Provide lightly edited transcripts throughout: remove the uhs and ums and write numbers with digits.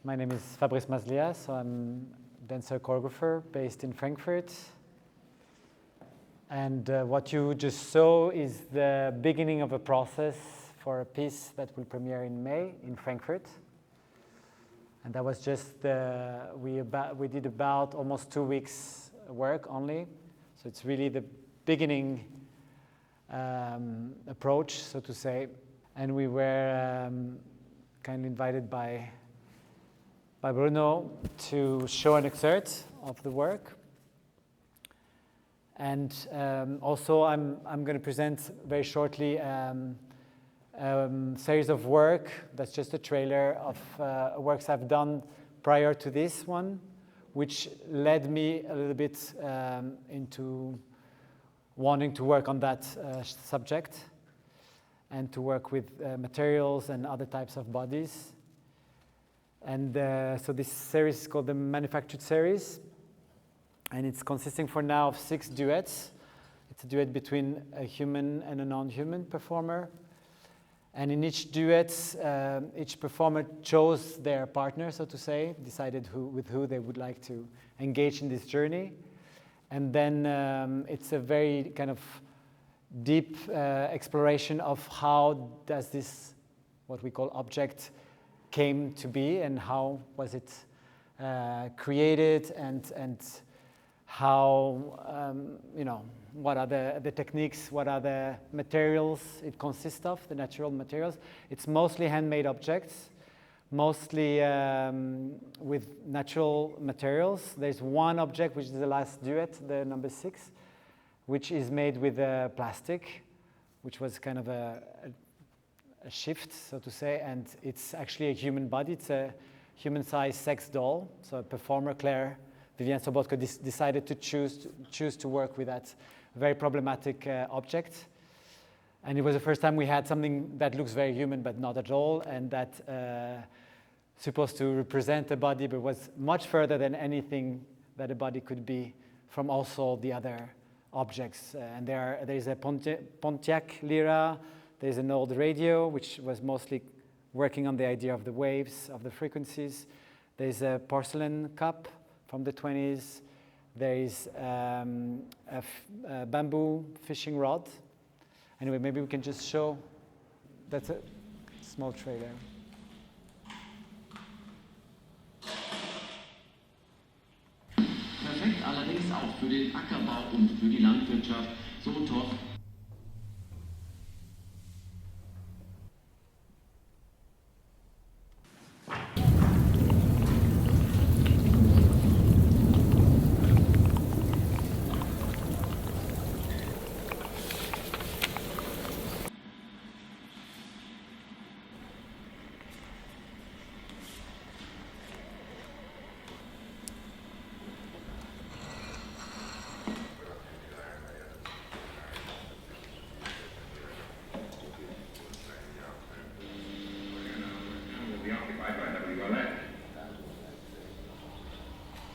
My name is Fabrice Mazliah, so I'm a dancer choreographer based in Frankfurt. And what you just saw is the beginning of a process for a piece that will premiere in May in Frankfurt. And that was just, we did about almost 2 weeks work only. So it's really the beginning approach, so to say. And we were kind of invited by Bruno to show an excerpt of the work. And also I'm going to present very shortly series of work that's just a trailer of works I've done prior to this one, which led me a little bit into wanting to work on that subject and to work with materials and other types of bodies. And so this series is called the Manufactured Series, and it's consisting for now of 6 duets. It's a duet between a human and a non-human performer. And in each duet, each performer chose their partner, so to say, decided with who they would like to engage in this journey. And then it's a very kind of deep exploration of how does this, what we call object, came to be, and how was it created, and how, you know, what are the techniques, what are the materials it consists of, the natural materials. It's mostly handmade objects, mostly with natural materials. There's one object, which is the last duet, the number 6, which is made with plastic, which was kind of a shift, so to say, and it's actually a human body. It's a human-sized sex doll. So a performer, Claire Vivienne Sobotko, decided to choose to work with that very problematic object. And it was the first time we had something that looks very human, but not at all, and that supposed to represent a body, but was much further than anything that a body could be from also the other objects. And there's a Pontiac Lyra, there's an old radio, which was mostly working on the idea of the waves, of the frequencies. There's a porcelain cup from the 20s. There is a bamboo fishing rod. Anyway, maybe we can just show, that's a small trailer. Perfekt, allerdings auch für den Ackerbau und für die Landwirtschaft so toll.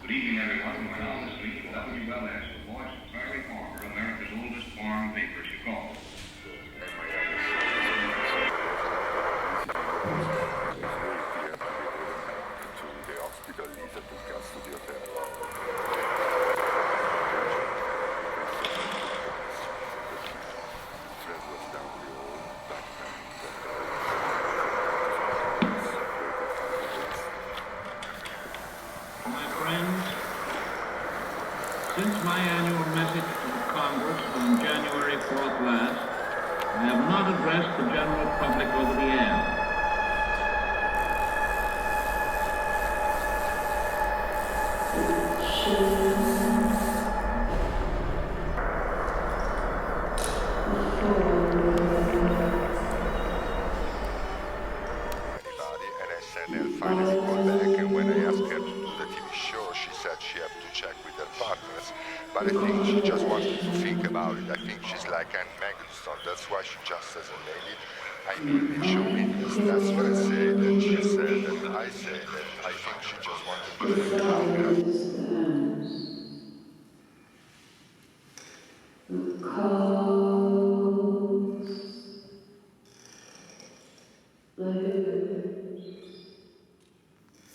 Good evening, everyone. My name is Lee W.L.S., the voice of Prairie Farmer, America's oldest farm paper, Chicago. Since my annual message to the Congress on January 4th last, I have not addressed the general public over the air. And I said they'll finally call back, and when I asked her to do the TV show, she said she had to check with her partners, but I think she just wanted to think about it. I think she's like Anne Maglestone, that's why she just hasn't made it. I mean, show me this, that's what I say, then she said, and I say that I think she just wanted to think about it.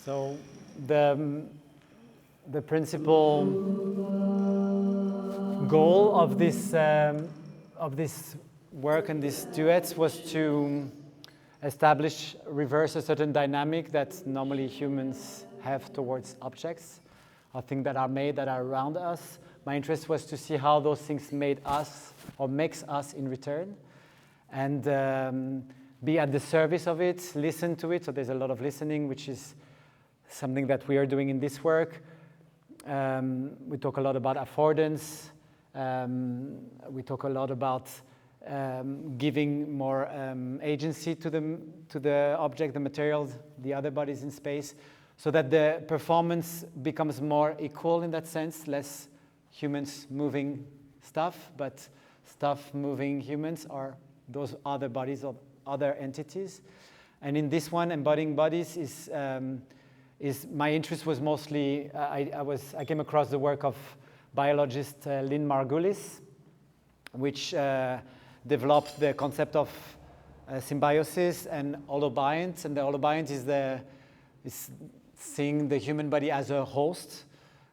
So the principal goal of this work and these duets was to reverse a certain dynamic that normally humans have towards objects or things that are made that are around us. My interest was to see how those things made us or makes us in return, and be at the service of it, listen to it. So there's a lot of listening, which is something that we are doing in this work. We talk a lot about affordance. We talk a lot about giving more agency to the object, the material, the other bodies in space, so that the performance becomes more equal in that sense, less humans moving stuff, but stuff moving humans or those other bodies or other entities. And in this one, Embodying Bodies is my interest was mostly, I came across the work of biologist Lynn Margulis, which developed the concept of symbiosis and Holobiont. And the Holobiont is seeing the human body as a host,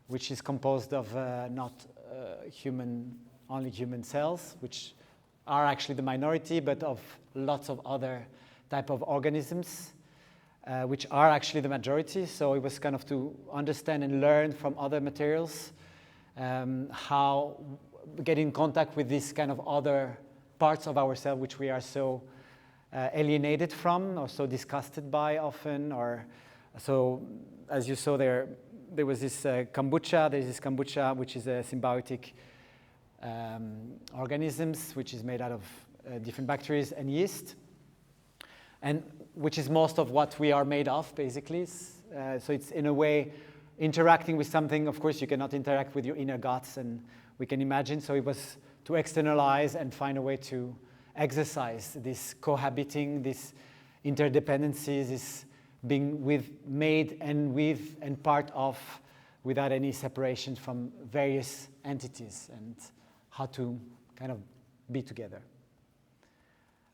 which is composed of not only human cells, which are actually the minority, but of lots of other type of organisms, which are actually the majority. So it was kind of to understand and learn from other materials how get in contact with this kind of other parts of ourselves which we are so alienated from or so disgusted by often. Or so, as you saw there was this kombucha. There's this kombucha which is a symbiotic organisms which is made out of different bacteria and yeast. and which is most of what we are made of, basically. So it's in a way interacting with something. Of course, you cannot interact with your inner guts, and we can imagine. So it was to externalize and find a way to exercise this cohabiting, this interdependencies, this being made and part of, without any separation from various entities, and how to kind of be together.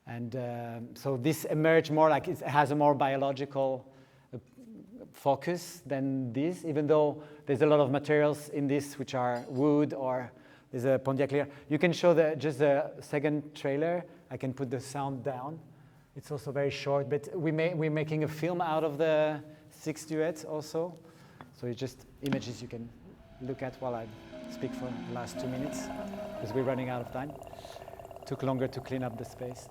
And so this emerged more like it has a more biological focus than this, even though there's a lot of materials in this which are wood, or there's a pondiaclia. You can show just the second trailer. I can put the sound down. It's also very short, but we're making a film out of the 6 duets also. So it's just images you can look at while I speak for the last 2 minutes, because we're running out of time. Took longer to clean up the space.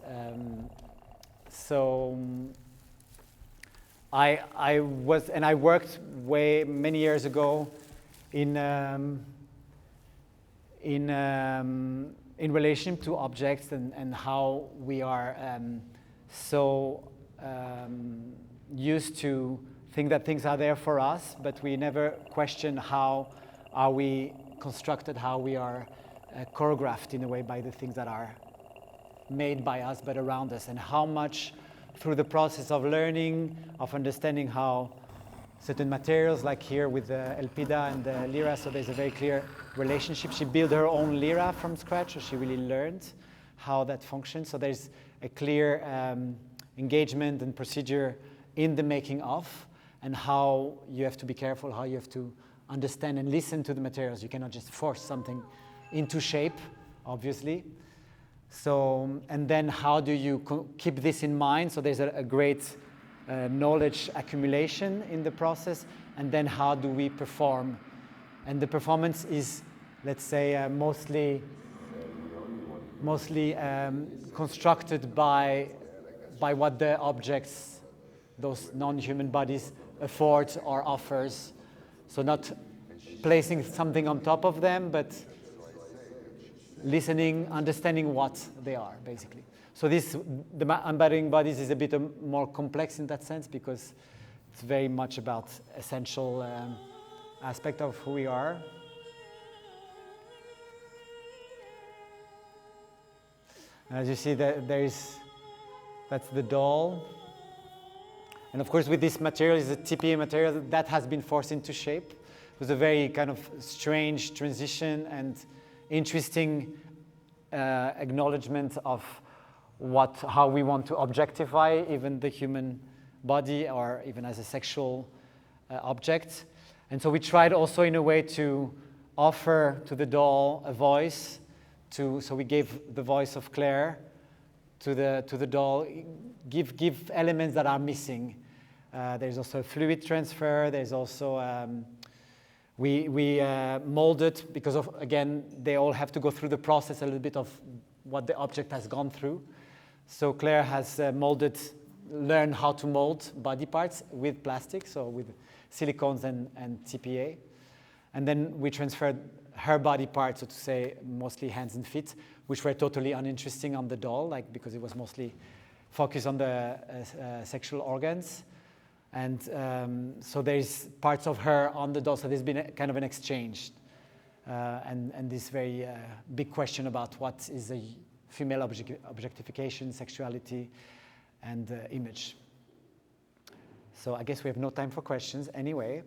I worked many years ago in relation to objects and how we are so used to think that things are there for us, but we never question how are we constructed, how we are choreographed in a way by the things that are made by us but around us, and how much through the process of learning, of understanding how certain materials, like here with the Elpida and the lira, so there's a very clear relationship. She built her own lira from scratch, so she really learned how that functions. So there's a clear engagement and procedure in the making of, and how you have to be careful, how you have to understand and listen to the materials. You cannot just force something into shape, obviously. So, and then how do you keep this in mind? So there's a great knowledge accumulation in the process, and then how do we perform? And the performance is, let's say, mostly constructed by what the objects, those non-human bodies, afford or offers. So not placing something on top of them, but listening, understanding what they are, basically. So the embodying bodies is a bit more complex in that sense, because it's very much about essential aspect of who we are. As you see, that's the doll. And of course, with this material, is a TPA material that has been forced into shape. It was a very kind of strange transition and interesting acknowledgement of how we want to objectify even the human body, or even as a sexual object. And so we tried also in a way to offer to the doll a voice. So we gave the voice of Claire to the doll, give elements that are missing. There's also fluid transfer. There's also we molded, because of, again, they all have to go through the process a little bit of what the object has gone through. So Claire has learned how to mold body parts with plastic, so with silicones and TPA. And then we transferred her body parts, so to say, mostly hands and feet, which were totally uninteresting on the doll, because it was mostly focused on the sexual organs. And so there's parts of her on the doll, so there's been kind of an exchange. And this very big question about what is a female objectification, sexuality, and image. So I guess we have no time for questions anyway.